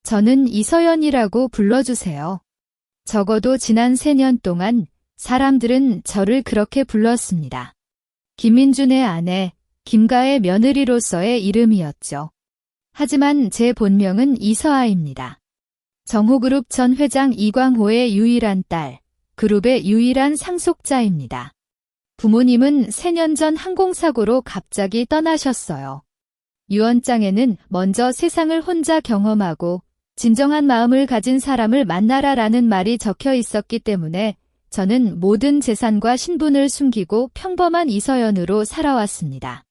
저는 이서연이라고 불러주세요. 적어도 지난 3년 동안 사람들은 저를 그렇게 불렀습니다. 김민준의 아내, 김가의 며느리로서의 이름이었죠. 하지만 제 본명은 이서아입니다. 정호그룹 전 회장 이광호의 유일한 딸, 그룹의 유일한 상속자입니다. 부모님은 3년 전 항공사고로 갑자기 떠나셨어요. 유언장에는 먼저 세상을 혼자 경험하고 진정한 마음을 가진 사람을 만나라라는 말이 적혀 있었기 때문에 저는 모든 재산과 신분을 숨기고 평범한 이서연으로 살아왔습니다.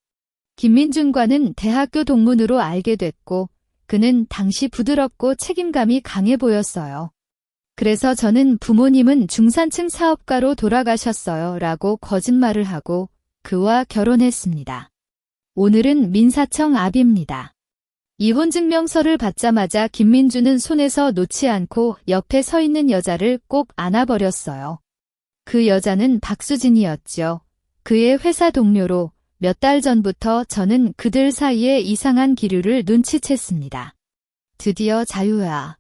김민준과는 대학교 동문으로 알게 됐고 그는 당시 부드럽고 책임감이 강해 보였어요. 그래서 저는 부모님은 중산층 사업가로 돌아가셨어요 라고 거짓말을 하고 그와 결혼했습니다. 오늘은 민사청 앞입니다. 이혼증명서를 받자마자 김민준은 손에서 놓지 않고 옆에 서 있는 여자를 꼭 안아버렸어요. 그 여자는 박수진이었죠. 그의 회사 동료로 몇 달 전부터 저는 그들 사이에 이상한 기류를 눈치챘습니다. 드디어 자유야.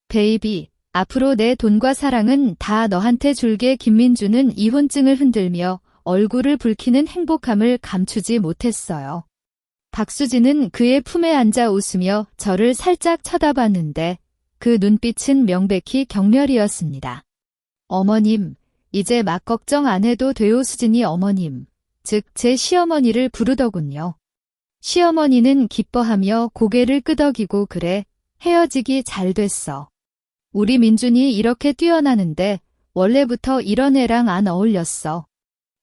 베이비, 앞으로 내 돈과 사랑은 다 너한테 줄게. 김민준은 이혼증을 흔들며 얼굴을 붉히는 행복함을 감추지 못했어요. 박수진은 그의 품에 앉아 웃으며 저를 살짝 쳐다봤는데 그 눈빛은 명백히 경멸이었습니다. 어머님, 이제 막 걱정 안 해도 돼요. 수진이 어머님, 즉 제 시어머니를 부르더군요. 시어머니는 기뻐하며 고개를 끄덕이고 그래, 헤어지기 잘 됐어. 우리 민준이 이렇게 뛰어나는데 원래부터 이런 애랑 안 어울렸어.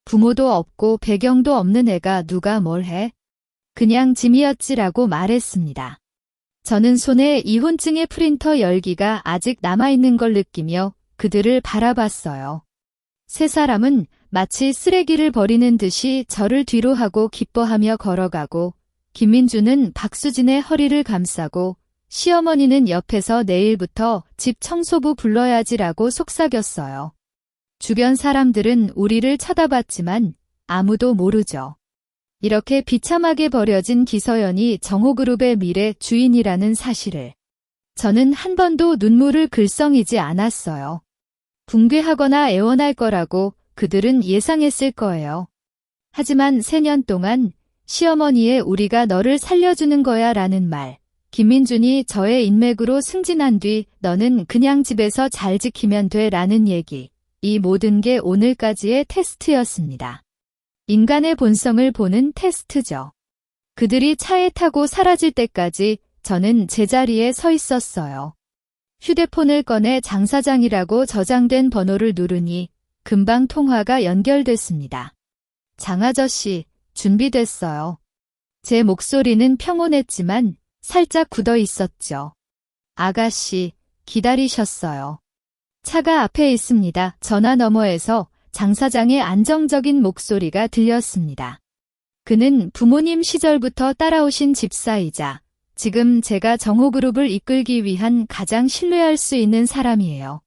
부모도 없고 배경도 없는 애가 누가 뭘 해? 그냥 짐이었지라고 말했습니다. 저는 손에 이혼증의 프린터 열기가 아직 남아있는 걸 느끼며 그들을 바라봤어요. 세 사람은 마치 쓰레기를 버리는 듯이 저를 뒤로 하고 기뻐하며 걸어가고 김민준은 박수진의 허리를 감싸고 시어머니는 옆에서 내일부터 집 청소부 불러야지라고 속삭였어요. 주변 사람들은 우리를 쳐다봤지만 아무도 모르죠. 이렇게 비참하게 버려진 기서연이 정호그룹의 미래 주인이라는 사실을. 저는 한 번도 눈물을 글썽이지 않았어요. 붕괴하거나 애원할 거라고 그들은 예상했을 거예요. 하지만 3년 동안 시어머니의 우리가 너를 살려주는 거야 라는 말, 김민준이 저의 인맥으로 승진한 뒤 너는 그냥 집에서 잘 지키면 돼 라는 얘기, 이 모든 게 오늘까지의 테스트였습니다. 인간의 본성을 보는 테스트죠. 그들이 차에 타고 사라질 때까지 저는 제자리에 서 있었어요. 휴대폰을 꺼내 장 사장이라고 저장된 번호를 누르니 금방 통화가 연결됐습니다. 장 아저씨, 준비됐어요. 제 목소리는 평온했지만 살짝 굳어 있었죠. 아가씨, 기다리셨어요. 차가 앞에 있습니다. 전화 너머에서 장 사장의 안정적인 목소리가 들렸습니다. 그는 부모님 시절부터 따라오신 집사이자 지금 제가 정호그룹을 이끌기 위한 가장 신뢰할 수 있는 사람이에요.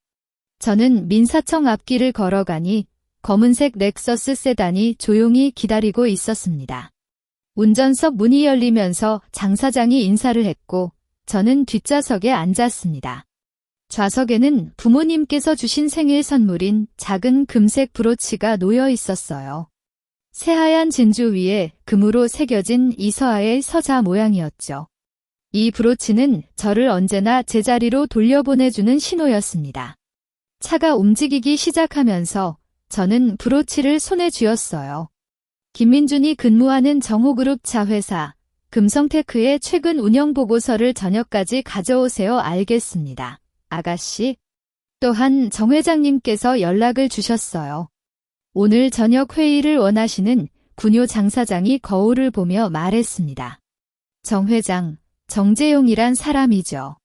저는 민사청 앞길을 걸어가니 검은색 렉서스 세단이 조용히 기다리고 있었습니다. 운전석 문이 열리면서 장 사장이 인사를 했고 저는 뒷좌석에 앉았습니다. 좌석에는 부모님께서 주신 생일 선물인 작은 금색 브로치가 놓여 있었어요. 새하얀 진주 위에 금으로 새겨진 이서아의 서자 모양이었죠. 이 브로치는 저를 언제나 제자리로 돌려보내주는 신호였습니다. 차가 움직이기 시작하면서 저는 브로치를 손에 쥐었어요. 김민준이 근무하는 정호그룹 자회사 금성테크의 최근 운영보고서를 저녁까지 가져오세요. 알겠습니다. 아가씨. 또한 정 회장님께서 연락을 주셨어요. 오늘 저녁 회의를 원하시는 군요 장 사장이 거울을 보며 말했습니다. 정 회장, 정재용이란 사람이죠.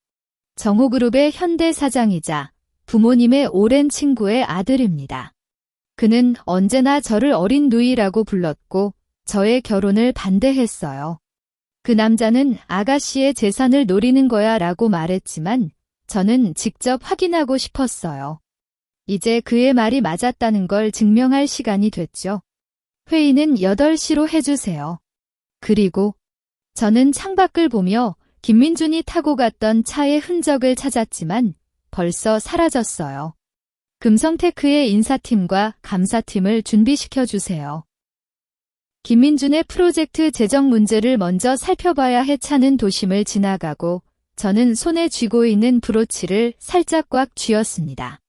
정호그룹의 현대 사장이자 부모님의 오랜 친구의 아들입니다. 그는 언제나 저를 어린 누이라고 불렀고 저의 결혼을 반대했어요. 그 남자는 아가씨의 재산을 노리는 거야 라고 말했지만 저는 직접 확인하고 싶었어요. 이제 그의 말이 맞았다는 걸 증명할 시간이 됐죠. 회의는 8시로 해주세요. 그리고 저는 창밖을 보며 김민준이 타고 갔던 차의 흔적을 찾았지만 벌써 사라졌어요. 금성테크의 인사팀과 감사팀을 준비시켜 주세요. 김민준의 프로젝트 재정 문제를 먼저 살펴봐야 해 차는 도심을 지나가고 저는 손에 쥐고 있는 브로치를 살짝 꽉 쥐었습니다.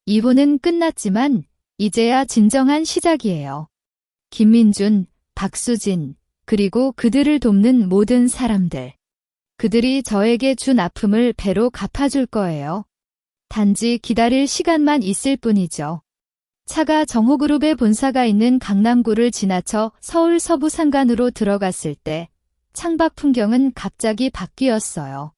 이혼은 끝났지만 이제야 진정한 시작이에요. 김민준, 박수진, 그리고 그들을 돕는 모든 사람들. 그들이 저에게 준 아픔을 배로 갚아줄 거예요. 단지 기다릴 시간만 있을 뿐이죠. 차가 정호그룹의 본사가 있는 강남구를 지나쳐 서울 서부상간으로 들어갔을 때 창밖 풍경은 갑자기 바뀌었어요.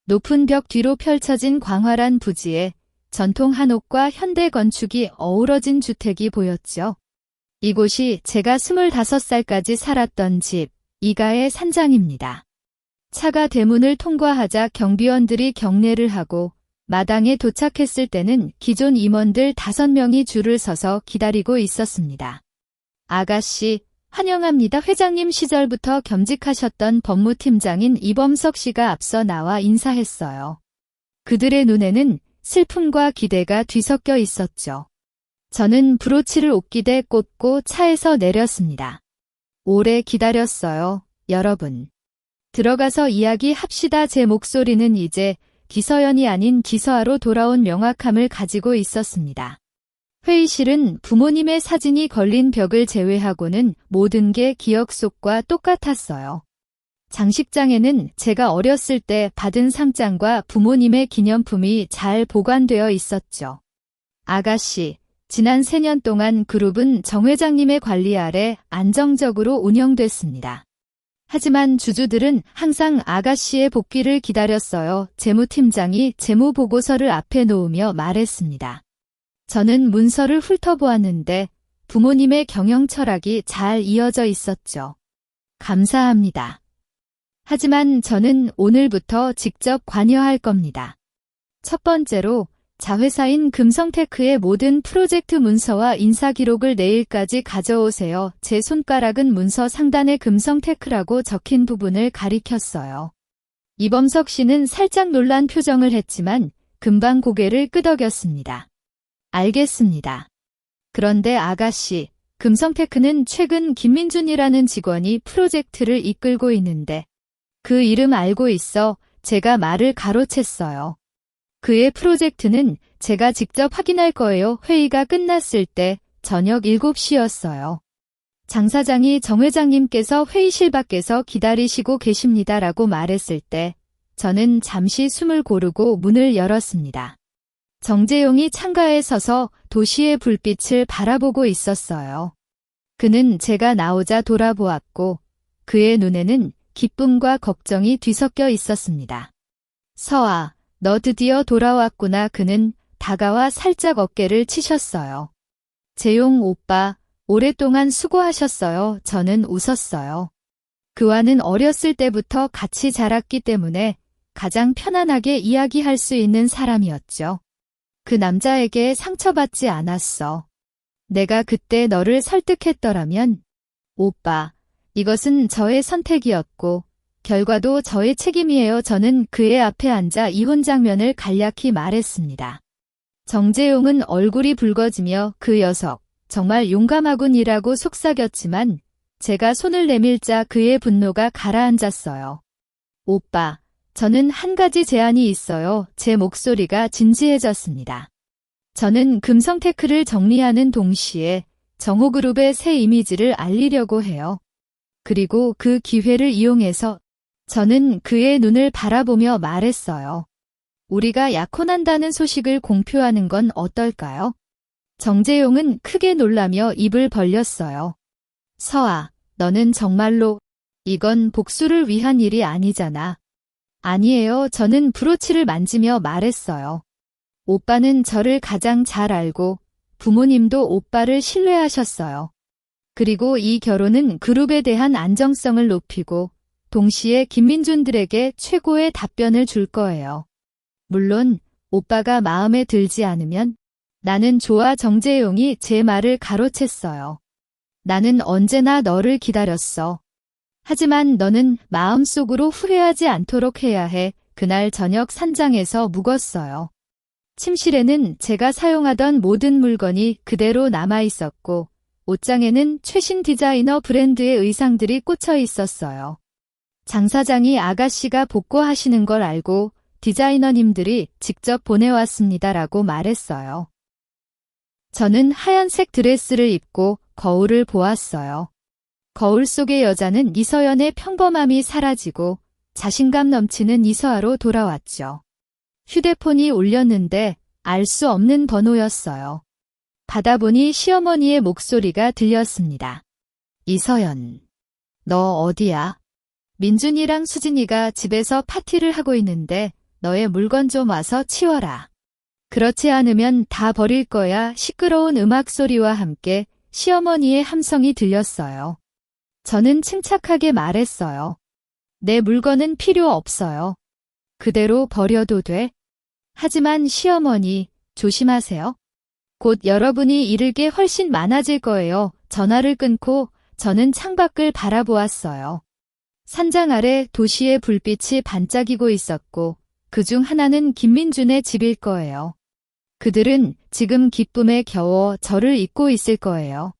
높은 벽 뒤로 펼쳐진 광활한 부지에 전통 한옥과 현대 건축이 어우러진 주택이 보였죠. 이곳이 제가 25살까지 살았던 집, 이가의 산장입니다. 차가 대문을 통과하자 경비원들이 경례를 하고 마당에 도착했을 때는 기존 임원들 5명이 줄을 서서 기다리고 있었습니다. 아가씨, 환영합니다. 회장님 시절부터 겸직하셨던 법무팀장인 이범석 씨가 앞서 나와 인사했어요. 그들의 눈에는 슬픔과 기대가 뒤섞여 있었죠. 저는 브로치를 옷깃에 꽂고 차에서 내렸습니다. 오래 기다렸어요, 여러분. 들어가서 이야기합시다. 제 목소리는 이제 기서연이 아닌 기서아로 돌아온 명확함을 가지고 있었습니다. 회의실은 부모님의 사진이 걸린 벽을 제외하고는 모든 게 기억 속과 똑같았어요. 장식장에는 제가 어렸을 때 받은 상장과 부모님의 기념품이 잘 보관되어 있었죠. 아가씨, 지난 3년 동안 그룹은 정 회장님의 관리 아래 안정적으로 운영됐습니다. 하지만 주주들은 항상 아가씨의 복귀를 기다렸어요. 재무팀장이 재무보고서를 앞에 놓으며 말했습니다. 저는 문서를 훑어보았는데 부모님의 경영 철학이 잘 이어져 있었죠. 감사합니다. 하지만 저는 오늘부터 직접 관여할 겁니다. 첫 번째로 자회사인 금성테크의 모든 프로젝트 문서와 인사기록을 내일까지 가져오세요. 제 손가락은 문서 상단에 금성테크라고 적힌 부분을 가리켰어요. 이범석 씨는 살짝 놀란 표정을 했지만 금방 고개를 끄덕였습니다. 알겠습니다. 그런데 아가씨, 금성테크는 최근 김민준이라는 직원이 프로젝트를 이끌고 있는데 그 이름 알고 있어 제가 말을 가로챘어요. 그의 프로젝트는 제가 직접 확인할 거예요. 회의가 끝났을 때 저녁 7시였어요. 장 사장이 정 회장님께서 회의실 밖에서 기다리시고 계십니다라고 말했을 때 저는 잠시 숨을 고르고 문을 열었습니다. 정재용이 창가에 서서 도시의 불빛을 바라보고 있었어요. 그는 제가 나오자 돌아보았고 그의 눈에는 기쁨과 걱정이 뒤섞여 있었습니다. 서아, 너 드디어 돌아왔구나. 그는 다가와 살짝 어깨를 치셨어요. 재용 오빠, 오랫동안 수고하셨어요. 저는 웃었어요. 그와는 어렸을 때부터 같이 자랐기 때문에 가장 편안하게 이야기할 수 있는 사람이었죠. 그 남자에게 상처받지 않았어. 내가 그때 너를 설득했더라면, 오빠, 이것은 저의 선택이었고 결과도 저의 책임이에요. 저는 그의 앞에 앉아 이혼 장면을 간략히 말했습니다. 정재용은 얼굴이 붉어지며 그 녀석 정말 용감하군이라고 속삭였지만 제가 손을 내밀자 그의 분노가 가라앉았어요. 오빠, 저는 한 가지 제안이 있어요. 제 목소리가 진지해졌습니다. 저는 금성테크를 정리하는 동시에 정호그룹의 새 이미지를 알리려고 해요. 그리고 그 기회를 이용해서 저는 그의 눈을 바라보며 말했어요. 우리가 약혼한다는 소식을 공표하는 건 어떨까요? 정재용은 크게 놀라며 입을 벌렸어요. 서아, 너는 정말로 이건 복수를 위한 일이 아니잖아. 아니에요. 저는 브로치를 만지며 말했어요. 오빠는 저를 가장 잘 알고 부모님도 오빠를 신뢰하셨어요. 그리고 이 결혼은 그룹에 대한 안정성을 높이고 동시에 김민준들에게 최고의 답변을 줄 거예요. 물론 오빠가 마음에 들지 않으면 나는 좋아. 정재용이 제 말을 가로챘어요. 나는 언제나 너를 기다렸어. 하지만 너는 마음속으로 후회하지 않도록 해야 해. 그날 저녁 산장에서 묵었어요. 침실에는 제가 사용하던 모든 물건이 그대로 남아 있었고, 옷장에는 최신 디자이너 브랜드의 의상들이 꽂혀 있었어요. 장 사장이 아가씨가 복고하시는 걸 알고 디자이너님들이 직접 보내왔습니다라고 말했어요. 저는 하얀색 드레스를 입고 거울을 보았어요. 거울 속의 여자는 이서연의 평범함이 사라지고 자신감 넘치는 이서아로 돌아왔죠. 휴대폰이 울렸는데 알 수 없는 번호였어요. 받아보니 시어머니의 목소리가 들렸습니다. 이서연, 너 어디야? 민준이랑 수진이가 집에서 파티를 하고 있는데 너의 물건 좀 와서 치워라. 그렇지 않으면 다 버릴 거야. 시끄러운 음악 소리와 함께 시어머니의 함성이 들렸어요. 저는 침착하게 말했어요. 내 물건은 필요 없어요. 그대로 버려도 돼. 하지만 시어머니, 조심하세요. 곧 여러분이 잃을 게 훨씬 많아질 거예요. 전화를 끊고 저는 창밖을 바라보았어요. 산장 아래 도시의 불빛이 반짝이고 있었고 그중 하나는 김민준의 집일 거예요. 그들은 지금 기쁨에 겨워 저를 잊고 있을 거예요.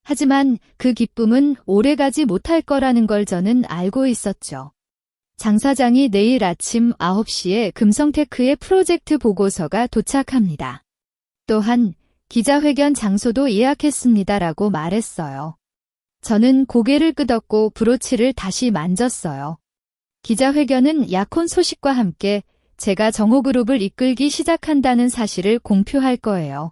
하지만 그 기쁨은 오래가지 못할 거라는 걸 저는 알고 있었죠. 장 사장이 내일 아침 9시에 금성테크의 프로젝트 보고서가 도착합니다. 또한 기자회견 장소도 예약했습니다라고 말했어요. 저는 고개를 끄덕고 브로치를 다시 만졌어요. 기자회견은 약혼 소식과 함께 제가 정호그룹을 이끌기 시작한다는 사실을 공표할 거예요.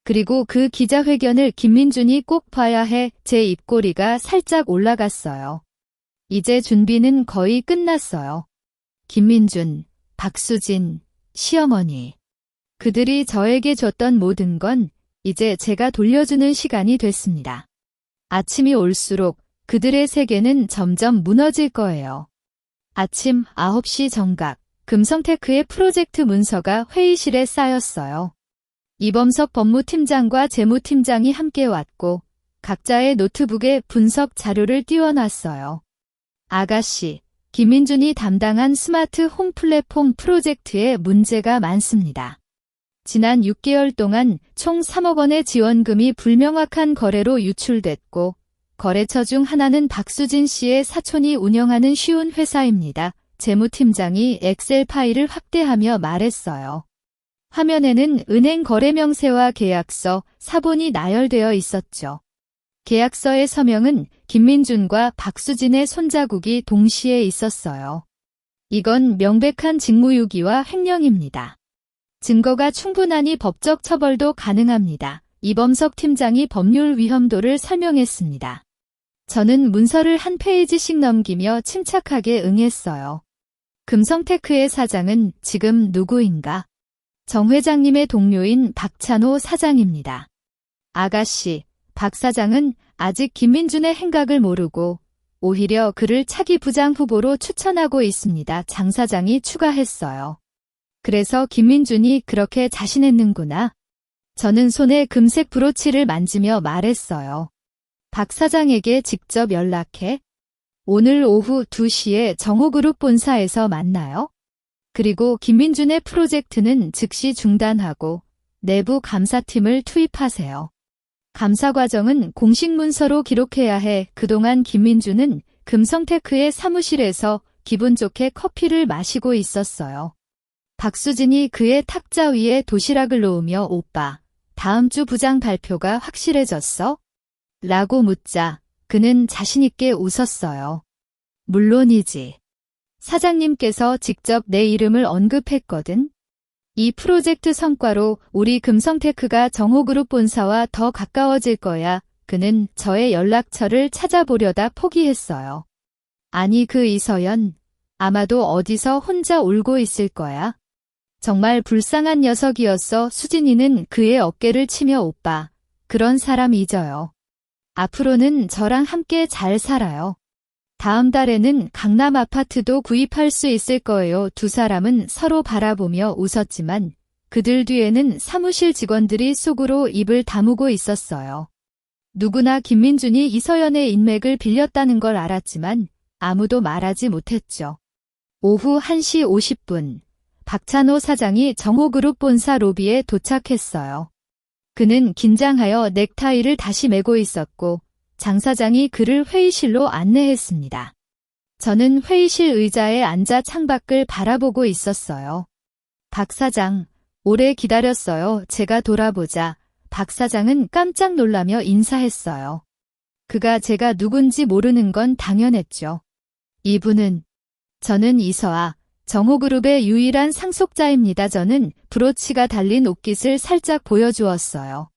그리고 그 기자회견을 김민준이 꼭 봐야 해. 제 입꼬리가 살짝 올라갔어요. 이제 준비는 거의 끝났어요. 김민준, 박수진, 시어머니. 그들이 저에게 줬던 모든 건 이제 제가 돌려주는 시간이 됐습니다. 아침이 올수록 그들의 세계는 점점 무너질 거예요. 아침 9시 정각, 금성테크의 프로젝트 문서가 회의실에 쌓였어요. 이범석 법무팀장과 재무팀장이 함께 왔고 각자의 노트북에 분석 자료를 띄워놨어요. 아가씨, 김민준이 담당한 스마트 홈 플랫폼 프로젝트에 문제가 많습니다. 지난 6개월 동안 총 3억 원의 지원금이 불명확한 거래로 유출됐고 거래처 중 하나는 박수진 씨의 사촌이 운영하는 쉬운 회사입니다. 재무팀장이 엑셀 파일을 확대하며 말했어요. 화면에는 은행 거래 명세와 계약서, 사본이 나열되어 있었죠. 계약서의 서명은 김민준과 박수진의 손자국이 동시에 있었어요. 이건 명백한 직무유기와 횡령입니다. 증거가 충분하니 법적 처벌도 가능합니다. 이범석 팀장이 법률 위험도를 설명했습니다. 저는 문서를 한 페이지씩 넘기며 침착하게 응했어요. 금성테크의 사장은 지금 누구인가? 정 회장님의 동료인 박찬호 사장입니다. 아가씨, 박 사장은 아직 김민준의 행각을 모르고 오히려 그를 차기 부장 후보로 추천하고 있습니다. 장 사장이 추가했어요. 그래서 김민준이 그렇게 자신했는구나. 저는 손에 금색 브로치를 만지며 말했어요. 박 사장에게 직접 연락해. 오늘 오후 2시에 정호그룹 본사에서 만나요. 그리고 김민준의 프로젝트는 즉시 중단하고 내부 감사팀을 투입하세요. 감사 과정은 공식 문서로 기록해야 해. 그동안 김민준은 금성테크의 사무실에서 기분 좋게 커피를 마시고 있었어요. 박수진이 그의 탁자 위에 도시락을 놓으며 오빠, 다음 주 부장 발표가 확실해졌어? 라고 묻자 그는 자신있게 웃었어요. 물론이지. 사장님께서 직접 내 이름을 언급했거든. 이 프로젝트 성과로 우리 금성테크가 정호그룹 본사와 더 가까워질 거야. 그는 저의 연락처를 찾아보려다 포기했어요. 아니 그 이서연, 아마도 어디서 혼자 울고 있을 거야. 정말 불쌍한 녀석이었어. 수진이는 그의 어깨를 치며 오빠, 그런 사람 잊어요. 앞으로는 저랑 함께 잘 살아요. 다음 달에는 강남 아파트도 구입할 수 있을 거예요. 두 사람은 서로 바라보며 웃었지만 그들 뒤에는 사무실 직원들이 속으로 입을 다무고 있었어요. 누구나 김민준이 이서연의 인맥을 빌렸다는 걸 알았지만 아무도 말하지 못했죠. 오후 1시 50분, 박찬호 사장이 정호그룹 본사 로비에 도착했어요. 그는 긴장하여 넥타이를 다시 매고 있었고 장 사장이 그를 회의실로 안내했습니다. 저는 회의실 의자에 앉아 창밖을 바라보고 있었어요. 박 사장, 오래 기다렸어요. 제가 돌아보자 박 사장은 깜짝 놀라며 인사했어요. 그가 제가 누군지 모르는 건 당연했죠. 이분은, 저는 이서아, 정호그룹의 유일한 상속자입니다. 저는 브로치가 달린 옷깃을 살짝 보여주었어요.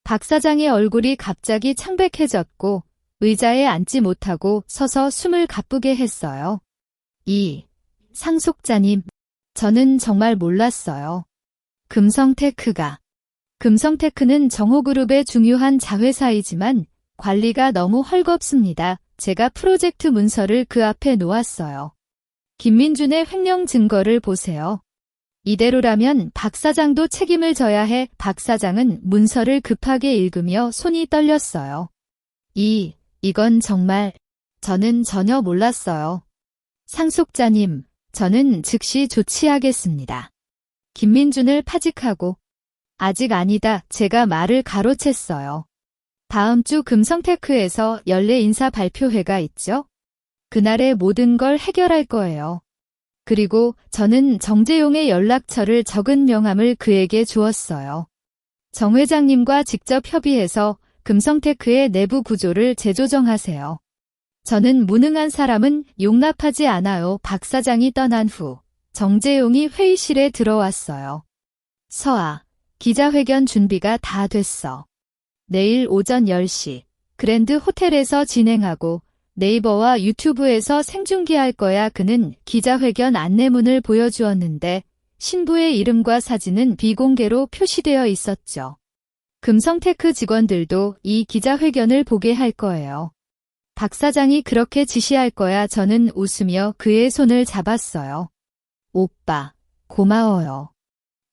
박 사장의 얼굴이 갑자기 창백해졌고 의자에 앉지 못하고 서서 숨을 가쁘게 했어요. 상속자님, 저는 정말 몰랐어요. 금성테크는 정호그룹의 중요한 자회사이지만 관리가 너무 헐겁습니다. 제가 프로젝트 문서를 그 앞에 놓았어요. 김민준의 횡령 증거를 보세요. 이대로라면 박 사장도 책임을 져야 해. 박 사장은 문서를 급하게 읽으며 손이 떨렸어요. 이건 정말, 저는 전혀 몰랐어요. 상속자님, 저는 즉시 조치하겠습니다. 김민준을 파직하고, 아직 아니다. 제가 말을 가로챘어요. 다음 주 금성테크에서 연례 인사 발표회가 있죠? 그날에 모든 걸 해결할 거예요. 그리고 저는 정재용의 연락처를 적은 명함을 그에게 주었어요. 정 회장님과 직접 협의해서 금성테크의 내부 구조를 재조정하세요. 저는 무능한 사람은 용납하지 않아요. 박 사장이 떠난 후 정재용이 회의실에 들어왔어요. 서아, 기자회견 준비가 다 됐어. 내일 오전 10시 그랜드 호텔에서 진행하고 네이버와 유튜브에서 생중계할 거야. 그는 기자회견 안내문을 보여주었는데 신부의 이름과 사진은 비공개로 표시되어 있었죠. 금성테크 직원들도 이 기자회견을 보게 할 거예요. 박 사장이 그렇게 지시할 거야. 저는 웃으며 그의 손을 잡았어요. 오빠, 고마워요.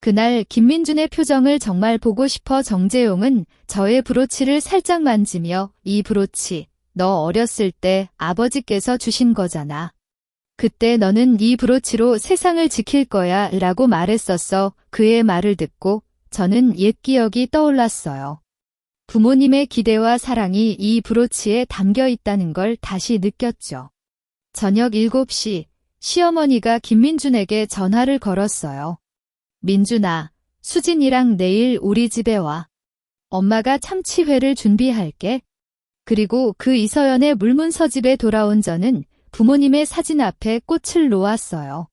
그날 김민준의 표정을 정말 보고 싶어. 정재용은 저의 브로치를 살짝 만지며 이 브로치, 너 어렸을 때 아버지께서 주신 거잖아. 그때 너는 이 브로치로 세상을 지킬 거야 라고 말했었어. 그의 말을 듣고 저는 옛 기억이 떠올랐어요. 부모님의 기대와 사랑이 이 브로치에 담겨 있다는 걸 다시 느꼈죠. 저녁 7시 시어머니가 김민준에게 전화를 걸었어요. 민준아, 수진이랑 내일 우리 집에 와. 엄마가 참치회를 준비할게. 그리고 그 이서연의 물문서 집에 돌아온 저는 부모님의 사진 앞에 꽃을 놓았어요.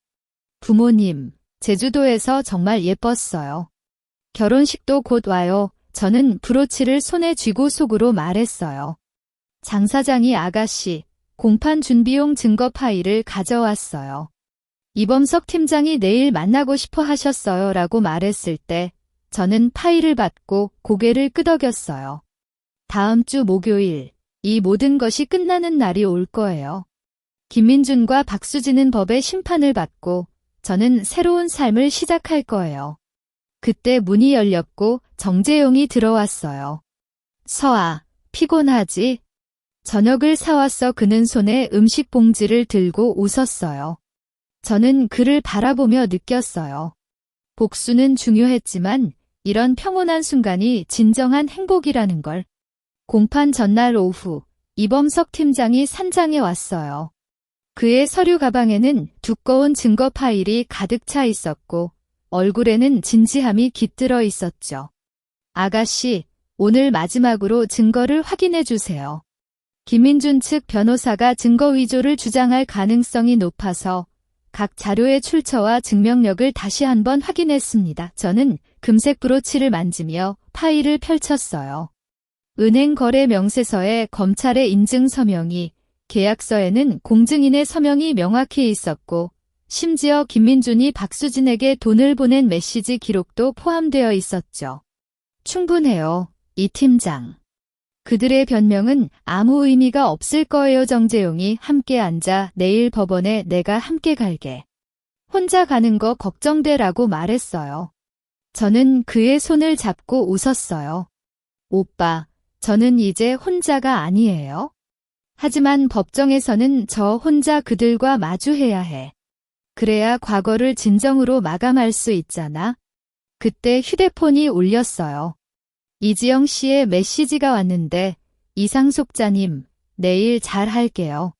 부모님, 제주도에서 정말 예뻤어요. 결혼식도 곧 와요. 저는 브로치를 손에 쥐고 속으로 말했어요. 장 사장이 아가씨, 공판 준비용 증거 파일을 가져왔어요. 이범석 팀장이 내일 만나고 싶어 하셨어요 라고 말했을 때 저는 파일을 받고 고개를 끄덕였어요. 다음 주 목요일, 이 모든 것이 끝나는 날이 올 거예요. 김민준과 박수진은 법의 심판을 받고 저는 새로운 삶을 시작할 거예요. 그때 문이 열렸고 정재용이 들어왔어요. 서아, 피곤하지? 저녁을 사왔어. 그는 손에 음식 봉지를 들고 웃었어요. 저는 그를 바라보며 느꼈어요. 복수는 중요했지만 이런 평온한 순간이 진정한 행복이라는 걸. 공판 전날 오후 이범석 팀장이 산장에 왔어요. 그의 서류 가방에는 두꺼운 증거 파일이 가득 차 있었고 얼굴에는 진지함이 깃들어 있었죠. 아가씨, 오늘 마지막으로 증거를 확인해 주세요. 김민준 측 변호사가 증거 위조를 주장할 가능성이 높아서 각 자료의 출처와 증명력을 다시 한번 확인했습니다. 저는 금색 브로치를 만지며 파일을 펼쳤어요. 은행 거래 명세서에 검찰의 인증 서명이, 계약서에는 공증인의 서명이 명확히 있었고 심지어 김민준이 박수진에게 돈을 보낸 메시지 기록도 포함되어 있었죠. 충분해요, 이 팀장. 그들의 변명은 아무 의미가 없을 거예요. 정재용이 함께 앉아 내일 법원에 내가 함께 갈게. 혼자 가는 거 걱정돼라고 말했어요. 저는 그의 손을 잡고 웃었어요. 오빠, 저는 이제 혼자가 아니에요. 하지만 법정에서는 저 혼자 그들과 마주해야 해. 그래야 과거를 진정으로 마감할 수 있잖아. 그때 휴대폰이 울렸어요. 이지영 씨의 메시지가 왔는데, 이상속자님, 내일 잘 할게요.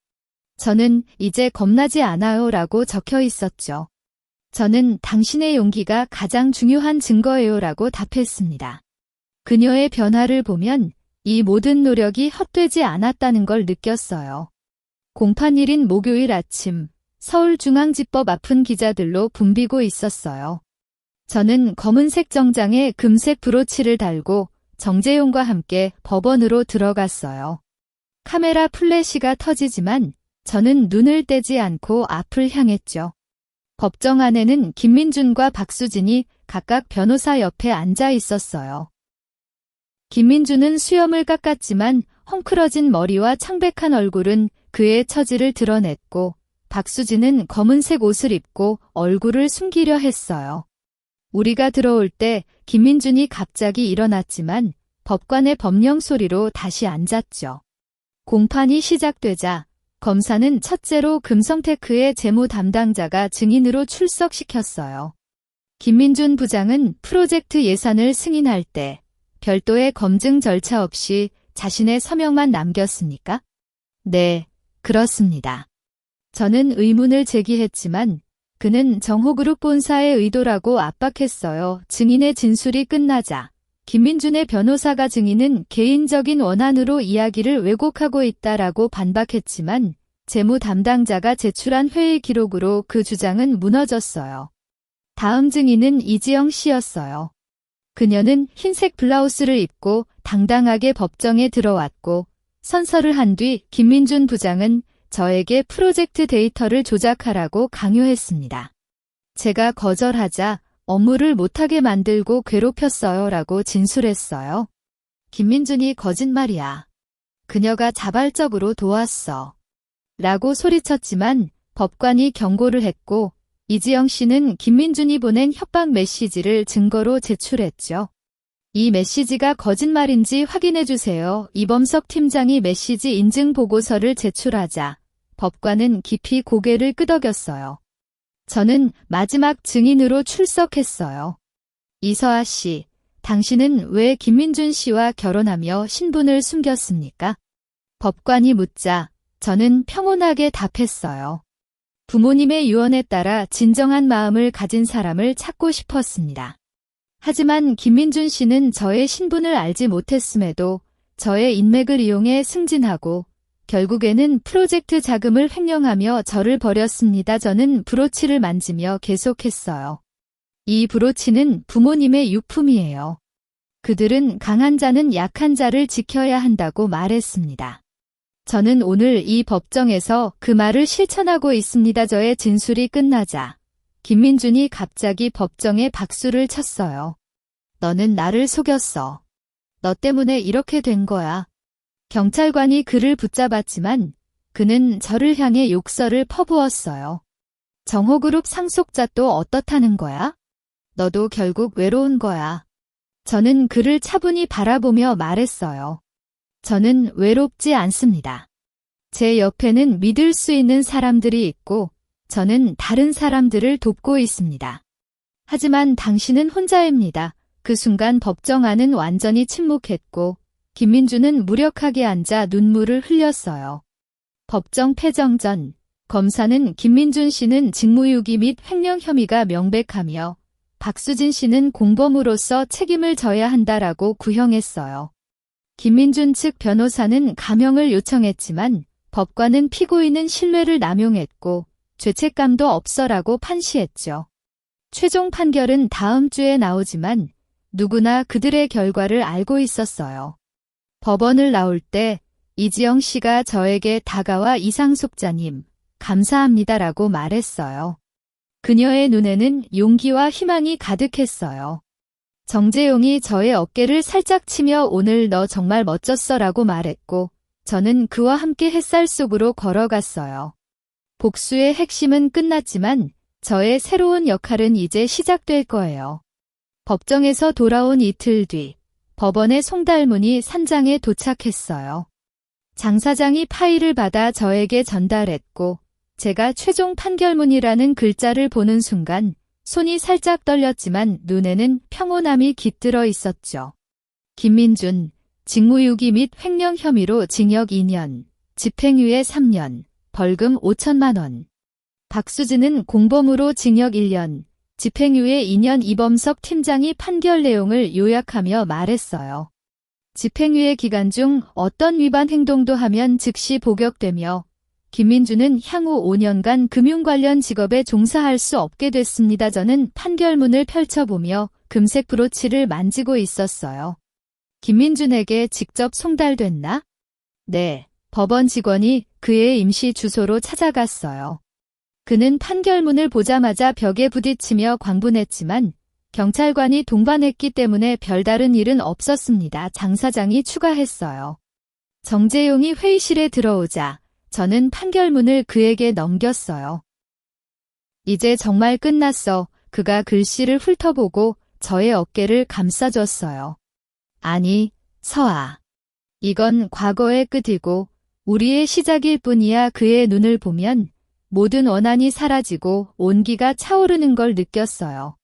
저는 이제 겁나지 않아요 라고 적혀 있었죠. 저는 당신의 용기가 가장 중요한 증거예요 라고 답했습니다. 그녀의 변화를 보면 이 모든 노력이 헛되지 않았다는 걸 느꼈어요. 공판일인 목요일 아침, 서울중앙지법 앞은 기자들로 붐비고 있었어요. 저는 검은색 정장에 금색 브로치를 달고 정재용과 함께 법원으로 들어갔어요. 카메라 플래시가 터지지만 저는 눈을 떼지 않고 앞을 향했죠. 법정 안에는 김민준과 박수진이 각각 변호사 옆에 앉아 있었어요. 김민준은 수염을 깎았지만 헝클어진 머리와 창백한 얼굴은 그의 처지를 드러냈고, 박수진은 검은색 옷을 입고 얼굴을 숨기려 했어요. 우리가 들어올 때 김민준이 갑자기 일어났지만 법관의 법령 소리로 다시 앉았죠. 공판이 시작되자 검사는 첫째로 금성테크의 재무 담당자가 증인으로 출석시켰어요. 김민준 부장은 프로젝트 예산을 승인할 때 별도의 검증 절차 없이 자신의 서명만 남겼습니까? 네, 그렇습니다. 저는 의문을 제기했지만 그는 정호그룹 본사의 의도라고 압박했어요. 증인의 진술이 끝나자 김민준의 변호사가 증인은 개인적인 원한으로 이야기를 왜곡하고 있다라고 반박했지만 재무 담당자가 제출한 회의 기록으로 그 주장은 무너졌어요. 다음 증인은 이지영 씨였어요. 그녀는 흰색 블라우스를 입고 당당하게 법정에 들어왔고 선서를 한 뒤 김민준 부장은 저에게 프로젝트 데이터를 조작하라고 강요했습니다. 제가 거절하자 업무를 못하게 만들고 괴롭혔어요 라고 진술했어요. 김민준이 거짓말이야. 그녀가 자발적으로 도왔어. 라고 소리쳤지만 법관이 경고를 했고 이지영 씨는 김민준이 보낸 협박 메시지를 증거로 제출했죠. 이 메시지가 거짓말인지 확인해주세요. 이범석 팀장이 메시지 인증 보고서를 제출하자 법관은 깊이 고개를 끄덕였어요. 저는 마지막 증인으로 출석했어요. 이서아 씨, 당신은 왜 김민준 씨와 결혼하며 신분을 숨겼습니까? 법관이 묻자 저는 평온하게 답했어요. 부모님의 유언에 따라 진정한 마음을 가진 사람을 찾고 싶었습니다. 하지만 김민준 씨는 저의 신분을 알지 못했음에도 저의 인맥을 이용해 승진하고 결국에는 프로젝트 자금을 횡령하며 저를 버렸습니다. 저는 브로치를 만지며 계속했어요. 이 브로치는 부모님의 유품이에요. 그들은 강한 자는 약한 자를 지켜야 한다고 말했습니다. 저는 오늘 이 법정에서 그 말을 실천하고 있습니다. 저의 진술이 끝나자 김민준이 갑자기 법정에 박수를 쳤어요. 너는 나를 속였어. 너 때문에 이렇게 된 거야. 경찰관이 그를 붙잡았지만 그는 저를 향해 욕설을 퍼부었어요. 정호그룹 상속자 또 어떻다는 거야? 너도 결국 외로운 거야. 저는 그를 차분히 바라보며 말했어요. 저는 외롭지 않습니다. 제 옆에는 믿을 수 있는 사람들이 있고 저는 다른 사람들을 돕고 있습니다. 하지만 당신은 혼자입니다. 그 순간 법정 안은 완전히 침묵했고 김민준은 무력하게 앉아 눈물을 흘렸어요. 법정 패정 전 검사는 김민준 씨는 직무유기 및 횡령 혐의가 명백하며 박수진 씨는 공범으로서 책임을 져야 한다라고 구형했어요. 김민준 측 변호사는 감형을 요청했지만 법관은 피고인은 신뢰를 남용했고 죄책감도 없어라고 판시했죠. 최종 판결은 다음 주에 나오지만 누구나 그들의 결과를 알고 있었어요. 법원을 나올 때 이지영 씨가 저에게 다가와 이상속자님, 감사합니다라고 말했어요. 그녀의 눈에는 용기와 희망이 가득했어요. 정재용이 저의 어깨를 살짝 치며 오늘 너 정말 멋졌어라고 말했고 저는 그와 함께 햇살 속으로 걸어갔어요. 복수의 핵심은 끝났지만 저의 새로운 역할은 이제 시작될 거예요. 법정에서 돌아온 이틀 뒤 법원의 송달문이 산장에 도착했어요. 장 사장이 파일을 받아 저에게 전달했고 제가 최종 판결문이라는 글자를 보는 순간 손이 살짝 떨렸지만 눈에는 평온함이 깃들어 있었죠. 김민준, 직무유기 및 횡령 혐의로 징역 2년, 집행유예 3년, 벌금 5천만 원. 박수진은 공범으로 징역 1년, 집행유예 2년. 이범석 팀장이 판결 내용을 요약하며 말했어요. 집행유예 기간 중 어떤 위반 행동도 하면 즉시 복역되며 김민준은 향후 5년간 금융 관련 직업에 종사할 수 없게 됐습니다. 저는 판결문을 펼쳐보며 금색 브로치를 만지고 있었어요. 김민준에게 직접 송달됐나? 네, 법원 직원이 그의 임시 주소로 찾아갔어요. 그는 판결문을 보자마자 벽에 부딪히며 광분했지만 경찰관이 동반했기 때문에 별다른 일은 없었습니다. 장 사장이 추가했어요. 정재용이 회의실에 들어오자 저는 판결문을 그에게 넘겼어요. 이제 정말 끝났어. 그가 글씨를 훑어보고 저의 어깨를 감싸줬어요. 아니, 서아. 이건 과거의 끝이고 우리의 시작일 뿐이야. 그의 눈을 보면 모든 원한이 사라지고 온기가 차오르는 걸 느꼈어요.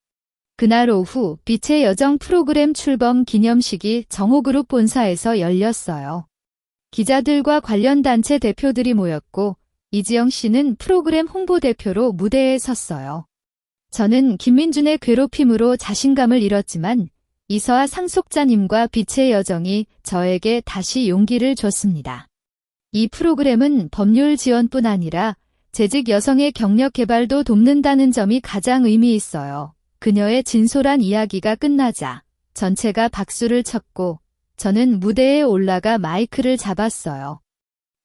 그날 오후 빛의 여정 프로그램 출범 기념식이 정호그룹 본사에서 열렸어요. 기자들과 관련 단체 대표들이 모였고 이지영 씨는 프로그램 홍보대표로 무대에 섰어요. 저는 김민준의 괴롭힘으로 자신감을 잃었지만 이서아 상속자님과 빛의 여정이 저에게 다시 용기를 줬습니다. 이 프로그램은 법률 지원뿐 아니라 재직 여성의 경력 개발도 돕는다는 점이 가장 의미 있어요. 그녀의 진솔한 이야기가 끝나자 전체가 박수를 쳤고 저는 무대에 올라가 마이크를 잡았어요.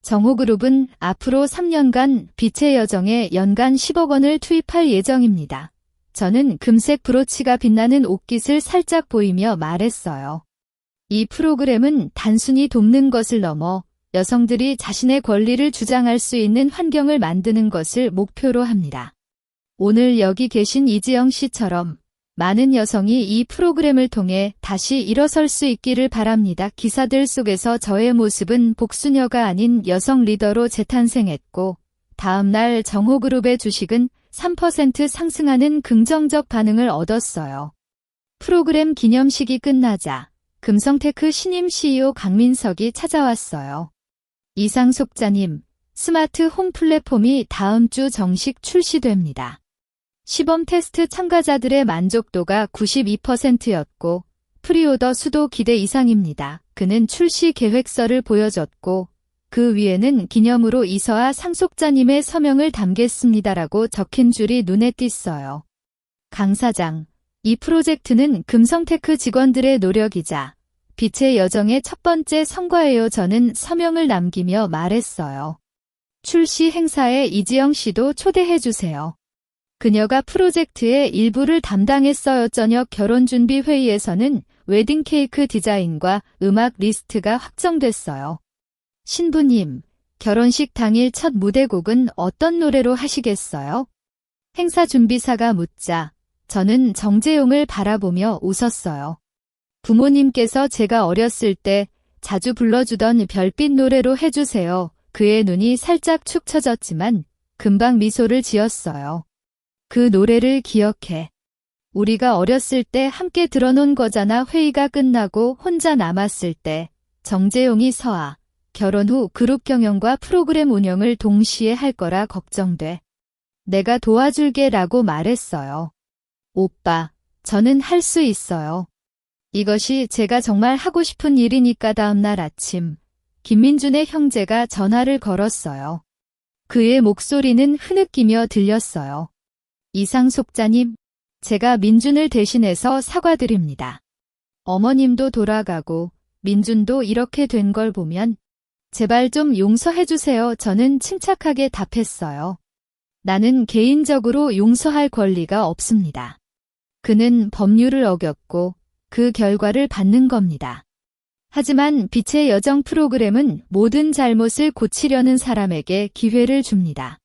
정호그룹은 앞으로 3년간 빛의 여정에 연간 10억 원을 투입할 예정입니다. 저는 금색 브로치가 빛나는 옷깃을 살짝 보이며 말했어요. 이 프로그램은 단순히 돕는 것을 넘어 여성들이 자신의 권리를 주장할 수 있는 환경을 만드는 것을 목표로 합니다. 오늘 여기 계신 이지영 씨처럼 많은 여성이 이 프로그램을 통해 다시 일어설 수 있기를 바랍니다. 기사들 속에서 저의 모습은 복수녀가 아닌 여성 리더로 재탄생했고 다음 날 정호그룹의 주식은 3% 상승하는 긍정적 반응을 얻었어요. 프로그램 기념식이 끝나자 금성테크 신임 CEO 강민석이 찾아왔어요. 이상속자님, 스마트 홈 플랫폼이 다음 주 정식 출시됩니다. 시범 테스트 참가자들의 만족도가 92%였고 프리오더 수도 기대 이상입니다. 그는 출시 계획서를 보여줬고 그 위에는 기념으로 이서아 상속자님의 서명을 담겠습니다라고 적힌 줄이 눈에 띄어요. 강 사장, 이 프로젝트는 금성테크 직원들의 노력이자 빛의 여정의 첫 번째 성과예요. 저는 서명을 남기며 말했어요. 출시 행사에 이지영 씨도 초대해주세요. 그녀가 프로젝트의 일부를 담당했어요. 저녁 결혼준비 회의에서는 웨딩 케이크 디자인과 음악 리스트가 확정됐어요. 신부님, 결혼식 당일 첫 무대곡은 어떤 노래로 하시겠어요? 행사 준비사가 묻자 저는 정재용을 바라보며 웃었어요. 부모님께서 제가 어렸을 때 자주 불러주던 별빛 노래로 해주세요. 그의 눈이 살짝 축 처졌지만 금방 미소를 지었어요. 그 노래를 기억해. 우리가 어렸을 때 함께 들어놓은 거잖아. 회의가 끝나고 혼자 남았을 때 정재용이 서아, 결혼 후 그룹 경영과 프로그램 운영을 동시에 할 거라 걱정돼. 내가 도와줄게 라고 말했어요. 오빠, 저는 할 수 있어요. 이것이 제가 정말 하고 싶은 일이니까. 다음 날 아침, 김민준의 형제가 전화를 걸었어요. 그의 목소리는 흐느끼며 들렸어요. 이상속자님, 제가 민준을 대신해서 사과드립니다. 어머님도 돌아가고 민준도 이렇게 된 걸 보면 제발 좀 용서해주세요. 저는 침착하게 답했어요. 나는 개인적으로 용서할 권리가 없습니다. 그는 법률을 어겼고 그 결과를 받는 겁니다. 하지만 빛의 여정 프로그램은 모든 잘못을 고치려는 사람에게 기회를 줍니다.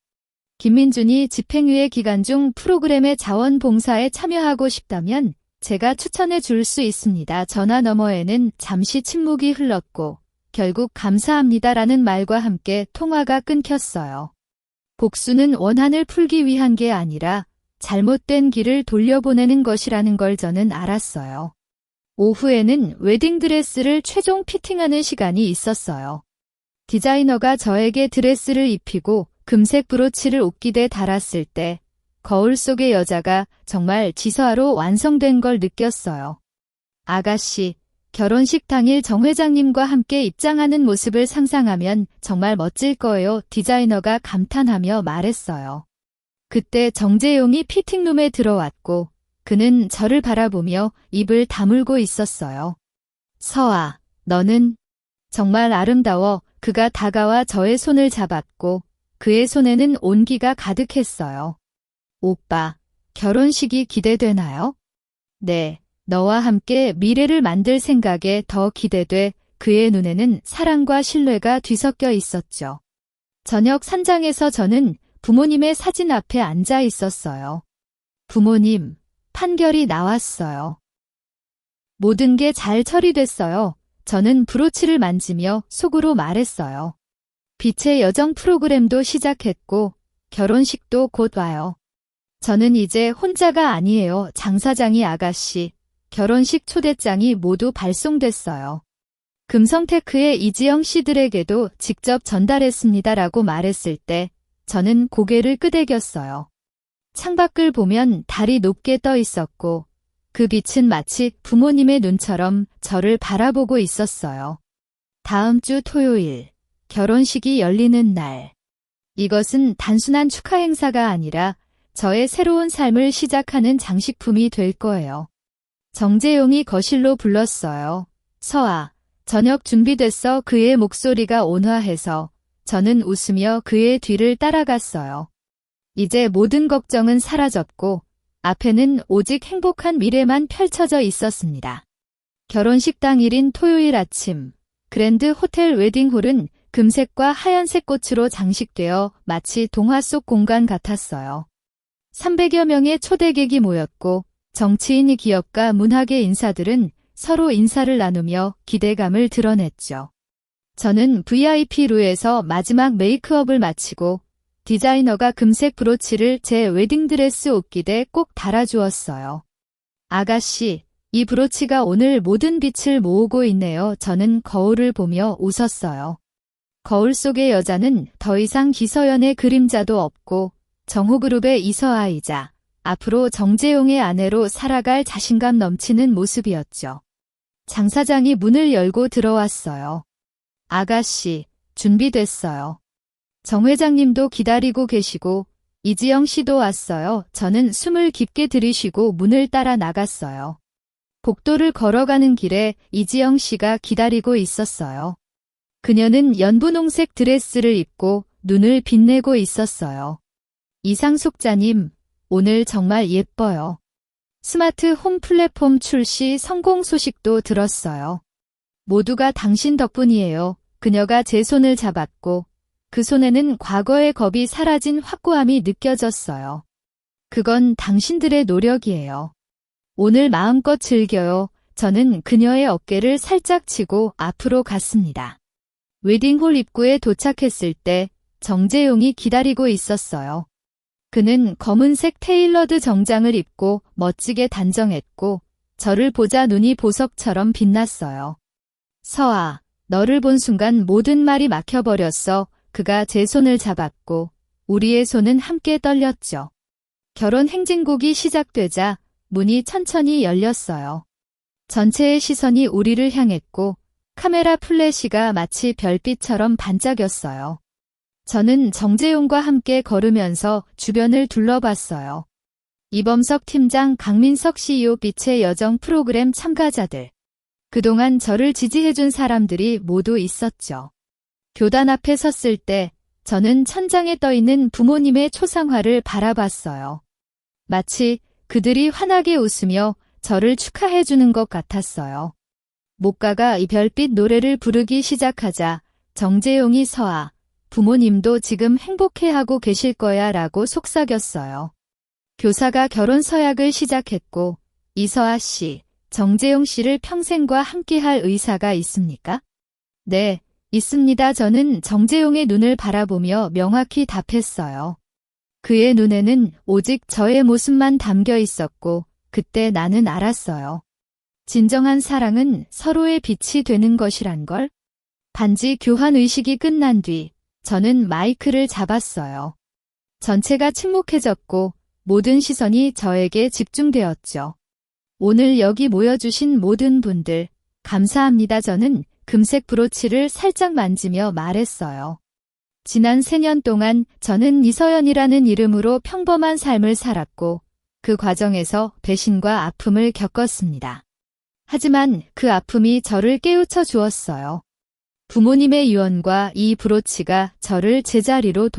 김민준이 집행유예 기간 중 프로그램의 자원봉사에 참여하고 싶다면 제가 추천해 줄 수 있습니다. 전화 너머에는 잠시 침묵이 흘렀고 결국 감사합니다라는 말과 함께 통화가 끊겼어요. 복수는 원한을 풀기 위한 게 아니라 잘못된 길을 돌려보내는 것이라는 걸 저는 알았어요. 오후에는 웨딩드레스를 최종 피팅하는 시간이 있었어요. 디자이너가 저에게 드레스를 입히고 금색 브로치를 옷깃에 달았을 때 거울 속의 여자가 정말 지서화로 완성된 걸 느꼈어요. 아가씨, 결혼식 당일 정 회장님과 함께 입장하는 모습을 상상하면 정말 멋질 거예요. 디자이너가 감탄하며 말했어요. 그때 정재용이 피팅룸에 들어왔고 그는 저를 바라보며 입을 다물고 있었어요. 서아, 너는 정말 아름다워. 그가 다가와 저의 손을 잡았고 그의 손에는 온기가 가득했어요. 오빠, 결혼식이 기대되나요? 네, 너와 함께 미래를 만들 생각에 더 기대돼. 그의 눈에는 사랑과 신뢰가 뒤섞여 있었죠. 저녁 산장에서 저는 부모님의 사진 앞에 앉아 있었어요. 부모님, 판결이 나왔어요. 모든 게 잘 처리됐어요. 저는 브로치를 만지며 속으로 말했어요. 빛의 여정 프로그램도 시작했고 결혼식도 곧 와요. 저는 이제 혼자가 아니에요. 장 사장이 아가씨, 결혼식 초대장이 모두 발송됐어요. 금성테크의 이지영 씨들에게도 직접 전달했습니다라고 말했을 때 저는 고개를 끄덕였어요. 창밖을 보면 달이 높게 떠 있었고 그 빛은 마치 부모님의 눈처럼 저를 바라보고 있었어요. 다음 주 토요일, 결혼식이 열리는 날. 이것은 단순한 축하 행사가 아니라 저의 새로운 삶을 시작하는 장식품이 될 거예요. 정재용이 거실로 불렀어요. 서아, 저녁 준비됐어. 그의 목소리가 온화해서 저는 웃으며 그의 뒤를 따라갔어요. 이제 모든 걱정은 사라졌고 앞에는 오직 행복한 미래만 펼쳐져 있었습니다. 결혼식 당일인 토요일 아침, 그랜드 호텔 웨딩홀은 금색과 하얀색 꽃으로 장식되어 마치 동화 속 공간 같았어요. 300여 명의 초대객이 모였고 정치인, 기업가, 문학의 인사들은 서로 인사를 나누며 기대감을 드러냈죠. 저는 VIP루에서 마지막 메이크업을 마치고 디자이너가 금색 브로치를 제 웨딩드레스 옷깃에 꼭 달아주었어요. 아가씨, 이 브로치가 오늘 모든 빛을 모으고 있네요. 저는 거울을 보며 웃었어요. 거울 속의 여자는 더 이상 기서연의 그림자도 없고 정호그룹의 이서아이자 앞으로 정재용의 아내로 살아갈 자신감 넘치는 모습이었죠. 장 사장이 문을 열고 들어왔어요. 아가씨, 준비됐어요. 정 회장님도 기다리고 계시고 이지영 씨도 왔어요. 저는 숨을 깊게 들이쉬고 문을 따라 나갔어요. 복도를 걸어가는 길에 이지영 씨가 기다리고 있었어요. 그녀는 연분홍색 드레스를 입고 눈을 빛내고 있었어요. 이상숙자님, 오늘 정말 예뻐요. 스마트 홈 플랫폼 출시 성공 소식도 들었어요. 모두가 당신 덕분이에요. 그녀가 제 손을 잡았고 그 손에는 과거의 겁이 사라진 확고함이 느껴졌어요. 그건 당신들의 노력이에요. 오늘 마음껏 즐겨요. 저는 그녀의 어깨를 살짝 치고 앞으로 갔습니다. 웨딩홀 입구에 도착했을 때 정재용이 기다리고 있었어요. 그는 검은색 테일러드 정장을 입고 멋지게 단정했고 저를 보자 눈이 보석처럼 빛났어요. 서아, 너를 본 순간 모든 말이 막혀버렸어. 그가 제 손을 잡았고 우리의 손은 함께 떨렸죠. 결혼 행진곡이 시작되자 문이 천천히 열렸어요. 전체의 시선이 우리를 향했고 카메라 플래시가 마치 별빛처럼 반짝였어요. 저는 정재용과 함께 걸으면서 주변을 둘러봤어요. 이범석 팀장, 강민석 CEO, 빛의 여정 프로그램 참가자들. 그동안 저를 지지해준 사람들이 모두 있었죠. 교단 앞에 섰을 때 저는 천장에 떠있는 부모님의 초상화를 바라봤어요. 마치 그들이 환하게 웃으며 저를 축하해주는 것 같았어요. 목가가 이 별빛 노래를 부르기 시작하자 정재용이 서아, 부모님도 지금 행복해하고 계실 거야 라고 속삭였어요. 교사가 결혼 서약을 시작했고 이서아 씨, 정재용 씨를 평생과 함께할 의사가 있습니까? 네, 있습니다. 저는 정재용의 눈을 바라보며 명확히 답했어요. 그의 눈에는 오직 저의 모습만 담겨 있었고, 그때 나는 알았어요. 진정한 사랑은 서로의 빛이 되는 것이란 걸. 반지 교환 의식이 끝난 뒤, 저는 마이크를 잡았어요. 전체가 침묵해졌고, 모든 시선이 저에게 집중되었죠. 오늘 여기 모여주신 모든 분들, 감사합니다. 저는 금색 브로치를 살짝 만지며 말했어요. 지난 3년 동안 저는 이서연이라는 이름으로 평범한 삶을 살았고, 그 과정에서 배신과 아픔을 겪었습니다. 하지만 그 아픔이 저를 깨우쳐 주었어요. 부모님의 유언과 이 브로치가 저를 제자리로